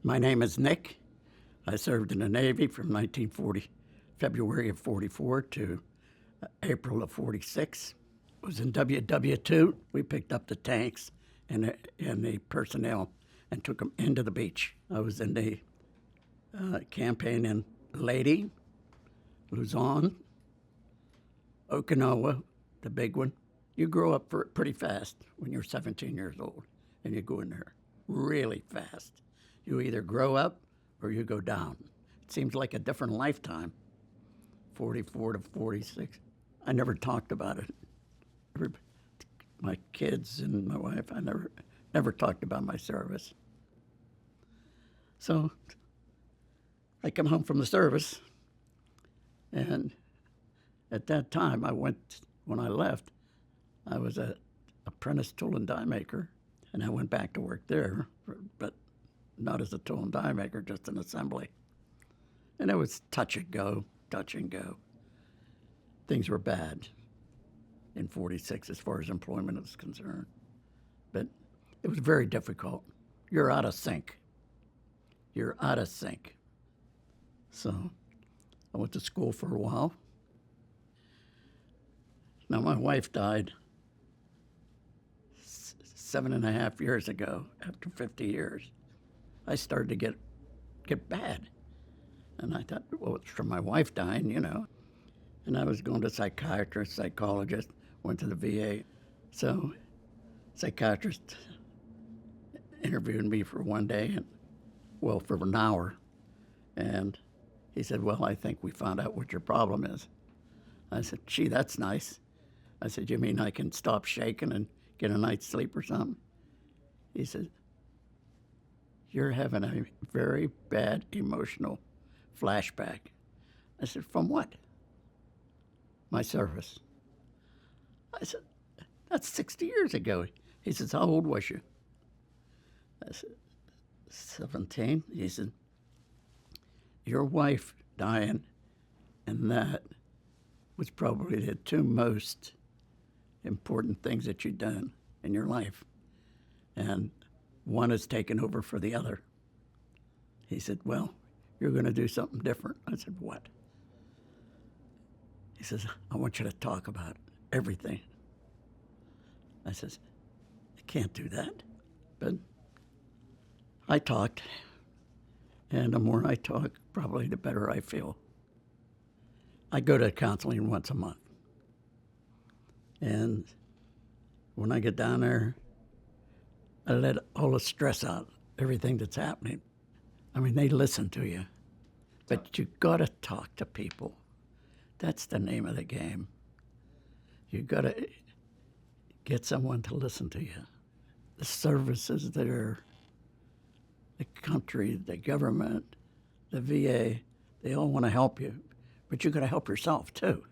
My name is Nick. I served in the Navy from February of 44 to April of 46. I was in WWII. We picked up the tanks and the personnel and took them into the beach. I was in the campaign in Leyte, Luzon, Okinawa, the big one. You grow up pretty fast when you're 17 years old and you go in there really fast. You either grow up or you go down. It seems like a different lifetime, 44 to 46. I never talked about it. My kids and my wife, I never talked about my service. So I come home from the service, and at that time when I left, I was an apprentice tool and die maker, and I went back to work there, but not as a tool and die maker, just an assembly. And it was touch and go. Things were bad in 46 as far as employment is concerned. But it was very difficult. You're out of sync. So I went to school for a while. Now my wife died 7.5 years ago, after 50 years. I started to get bad. And I thought, well, it's from my wife dying, And I was going to psychiatrist, psychologist, went to the VA. So psychiatrist interviewed me for one day, for an hour. And he said, well, I think we found out what your problem is. I said, gee, that's nice. I said, you mean I can stop shaking and get a night's sleep or something? He said, you're having a very bad emotional flashback. I said, from what? My service. I said, that's 60 years ago. He says, how old was you? I said, 17. He said, your wife dying, and that was probably the two most important things that you've done in your life. And one has taken over for the other. He said, well, you're going to do something different. I said, what? He says, I want you to talk about everything. I says, I can't do that. But I talked, and the more I talk, probably the better I feel. I go to counseling once a month. And when I get down there, I let all the stress out, everything that's happening. I mean, they listen to you, but you gotta talk to people. That's the name of the game. You gotta get someone to listen to you. The services there, the country, the government, the VA, they all want to help you, but you gotta help yourself too.